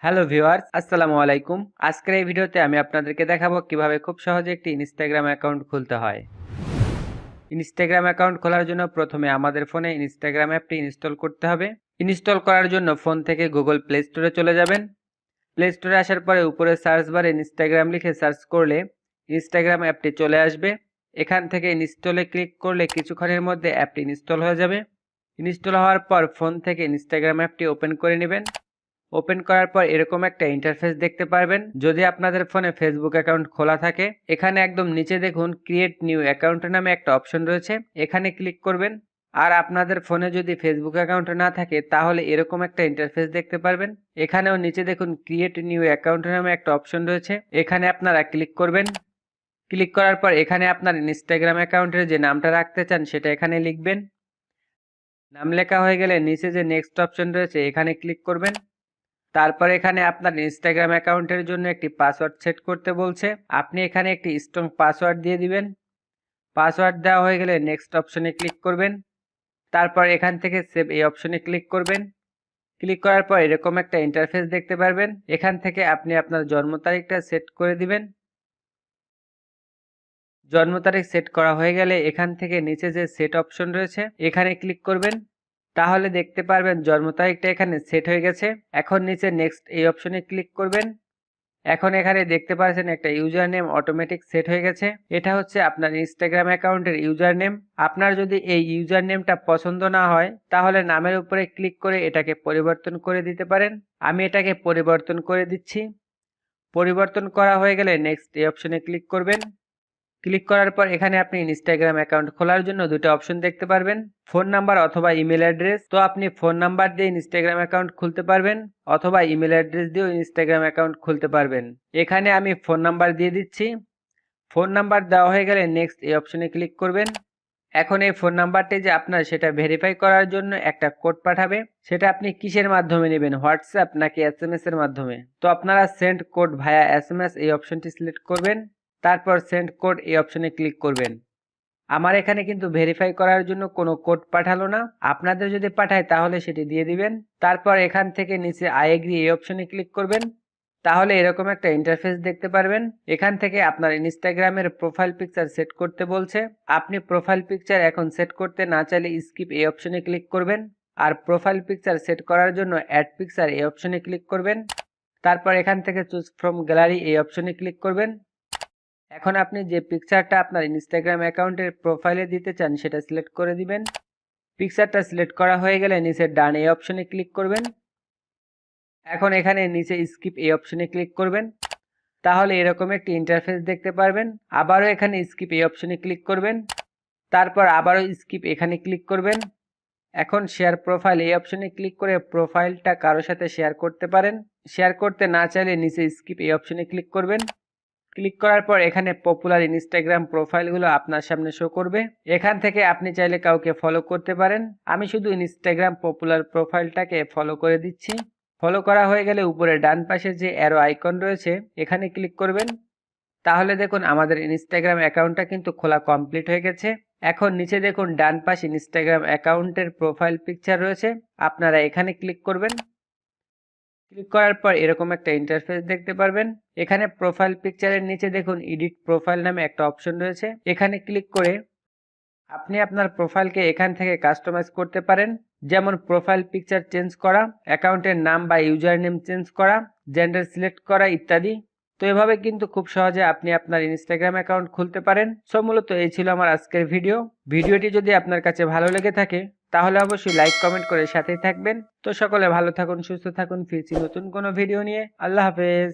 Hello viewers, আসসালামু আলাইকুম। আজকের এই ভিডিওতে আমি আপনাদেরকে দেখাবো কিভাবে খুব সহজে একটি ইনস্টাগ্রাম অ্যাকাউন্ট খুলতে হয়। ইনস্টাগ্রাম অ্যাকাউন্ট খোলার জন্য প্রথমে আমাদের ফোনে ইনস্টাগ্রাম অ্যাপটি ইনস্টল করতে হবে। ইনস্টল করার জন্য ফোন থেকে গুগল প্লে স্টোরে চলে যাবেন। প্লে স্টোরে আসার পরে উপরে সার্চ বারে ইনস্টাগ্রাম লিখে সার্চ করলে ইনস্টাগ্রাম অ্যাপটি চলে আসবে। এখান থেকে ইনস্টলে ক্লিক করলে কিছুক্ষণের মধ্যে অ্যাপটি ইনস্টল হয়ে যাবে। ইনস্টল হওয়ার পর ফোন থেকে ইনস্টাগ্রাম অ্যাপটি ওপেন করে নেবেন। ওপেন করার পর এরকম একটা ইন্টারফেস দেখতে পারবেন। যদি আপনাদের ফোনে ফেসবুক অ্যাকাউন্ট খোলা থাকে, এখানে একদম নিচে দেখুন ক্রিয়েট নিউ অ্যাকাউন্ট নামে একটা অপশন রয়েছে, এখানে ক্লিক করবেন। আর আপনাদের ফোনে যদি ফেসবুক অ্যাকাউন্ট না থাকে তাহলে এরকম একটা ইন্টারফেস দেখতে পারবেন। এখানেও নিচে দেখুন ক্রিয়েট নিউ অ্যাকাউন্ট নামে একটা অপশন রয়েছে, এখানে আপনারা ক্লিক করবেন। ক্লিক করার পর এখানে আপনার ইনস্টাগ্রাম অ্যাকাউন্টের যে নামটা রাখতে চান সেটা এখানে লিখবেন। নাম লেখা হয়ে গেলে নিচে যে নেক্সট অপশন রয়েছে এখানে ক্লিক করবেন। তারপর এখানে আপনার ইনস্টাগ্রাম অ্যাকাউন্টের জন্য একটি পাসওয়ার্ড সেট করতে বলছে, আপনি এখানে একটি স্ট্রং পাসওয়ার্ড দিয়ে দিবেন। পাসওয়ার্ড দেওয়া হয়ে গেলে নেক্সট অপশনে ক্লিক করবেন। তারপর এখান থেকে সেভ এই অপশনে ক্লিক করবেন। ক্লিক করার পর এরকম একটা ইন্টারফেস দেখতে পারবেন। এখান থেকে আপনি আপনার জন্ম তারিখটা সেট করে দিবেন। জন্ম তারিখ সেট করা হয়ে গেলে এখান থেকে নিচে যে সেট অপশন রয়েছে এখানে ক্লিক করবেন। তাহলে দেখতে পারবেন জন্ম তারিখটা এখানে সেট হয়ে গেছে। এখন নিচে নেক্সট এই অপশনে ক্লিক করবেন। এখন এখানে দেখতে পাচ্ছেন একটা ইউজার নেম অটোমেটিক সেট হয়ে গেছে। এটা হচ্ছে আপনার ইনস্টাগ্রাম অ্যাকাউন্টের ইউজার নেম। আপনার যদি এই ইউজার নেমটা পছন্দ না হয় তাহলে নামের উপরে ক্লিক করে এটাকে পরিবর্তন করে দিতে পারেন। আমি এটাকে পরিবর্তন করে দিচ্ছি। পরিবর্তন করা হয়ে গেলে নেক্সট এই অপশনে ক্লিক করবেন। ক্লিক করার পর এখানে আপনি ইনস্টাগ্রাম অ্যাকাউন্ট খোলার জন্য দুটো অপশন দেখতে পারবেন, ফোন নাম্বার অথবা ইমেল অ্যাড্রেস। তো আপনি ফোন নাম্বার দিয়ে ইনস্টাগ্রাম অ্যাকাউন্ট খুলতে পারবেন অথবা ইমেল অ্যাড্রেস দিয়েও ইনস্টাগ্রাম অ্যাকাউন্ট খুলতে পারবেন। এখানে আমি ফোন নাম্বার দিয়ে দিচ্ছি। ফোন নাম্বার দেওয়া হয়ে গেলে নেক্সট এই অপশনে ক্লিক করবেন। এখন এই ফোন নাম্বারটি যে আপনার সেটা ভেরিফাই করার জন্য একটা কোড পাঠাবে, সেটা আপনি কিসের মাধ্যমে নেবেন, হোয়াটসঅ্যাপ নাকি এসএমএস এর মাধ্যমে। তো আপনারা সেন্ড কোড ভায়া এসএমএস এই অপশনটি সিলেক্ট করবেন। তারপর সেন্ড কোড এই অপশনে ক্লিক করবেন। আমার এখানে কিন্তু ভেরিফাই করার জন্য কোনো কোড পাঠালো না, আপনাদের যদি পাঠায় তাহলে সেটি দিয়ে দিবেন। তারপর এখান থেকে নিচে আই এগ্রি এই অপশনে ক্লিক করবেন। তাহলে এরকম একটা ইন্টারফেস দেখতে পারবেন। এখান থেকে আপনার ইনস্টাগ্রামের প্রোফাইল পিকচার সেট করতে বলছে, আপনি প্রোফাইল পিকচার এখন সেট করতে না চাইলে স্কিপ এই অপশনে ক্লিক করবেন। আর প্রোফাইল পিকচার সেট করার জন্য অ্যাড পিকচার এই অপশনে ক্লিক করবেন। তারপর এখান থেকে চুজ ফ্রম গ্যালারি এই অপশনে ক্লিক করবেন। এখন আপনি যে পিকচারটা আপনার ইনস্টাগ্রাম অ্যাকাউন্টের প্রোফাইলে দিতে চান সেটা সিলেক্ট করে দিবেন। পিকচারটা সিলেক্ট করা হয়ে গেলে নিচে ডান এই অপশনে ক্লিক করবেন। এখন এখানে নিচে স্কিপ এই অপশনে ক্লিক করবেন। তাহলে এরকম একটি ইন্টারফেস দেখতে পারবেন। আবারও এখানে স্কিপ এই অপশনে ক্লিক করবেন। তারপর আবারও স্কিপ এখানে ক্লিক করবেন। এখন শেয়ার প্রোফাইল এই অপশনে ক্লিক করে প্রোফাইলটা কারোর সাথে শেয়ার করতে পারেন। শেয়ার করতে না চাইলে নিচে স্কিপ এই অপশনে ক্লিক করবেন। ক্লিক করার পর এখানে পপুলার ইনস্টাগ্রাম প্রোফাইলগুলো আপনার সামনে শো করবে। এখান থেকে আপনি চাইলে কাউকে ফলো করতে পারেন। আমি শুধু ইনস্টাগ্রাম পপুলার প্রোফাইলটাকে ফলো করে দিচ্ছি। ফলো করা হয়ে গেলে উপরে ডান পাশে যে অ্যারো আইকন রয়েছে এখানে ক্লিক করবেন। তাহলে দেখুন আমাদের ইনস্টাগ্রাম অ্যাকাউন্টটা কিন্তু খোলা কমপ্লিট হয়ে গেছে। এখন নিচে দেখুন ডান পাশে ইনস্টাগ্রাম অ্যাকাউন্টের প্রোফাইল পিকচার রয়েছে, আপনারা এখানে ক্লিক করবেন। ক্লিক করার পর এরকম একটা ইন্টারফেস দেখতে পারবেন। এখানে প্রোফাইল পিকচারের নিচে দেখুন এডিট প্রোফাইল নামে একটা অপশন রয়েছে, এখানে ক্লিক করে আপনি আপনার প্রোফাইলকে এখান থেকে কাস্টমাইজ করতে পারেন। যেমন প্রোফাইল পিকচার চেঞ্জ করা, অ্যাকাউন্টের নাম বা ইউজার নেম চেঞ্জ করা, জেন্ডার সিলেক্ট করা ইত্যাদি। তো এভাবে কিন্তু খুব সহজে আপনি আপনার ইনস্টাগ্রাম অ্যাকাউন্ট খুলতে পারেন। সো মূলত এই ছিল আমার আজকের ভিডিওটি যদি আপনার কাছে ভালো লেগে থাকে তাহলে অবশ্যই লাইক কমেন্ট করে সাথেই থাকবেন। তো সকলে ভালো থাকুন, সুস্থ থাকুন, ফিরছি নতুন কোনো ভিডিও নিয়ে। আল্লাহ হাফেজ।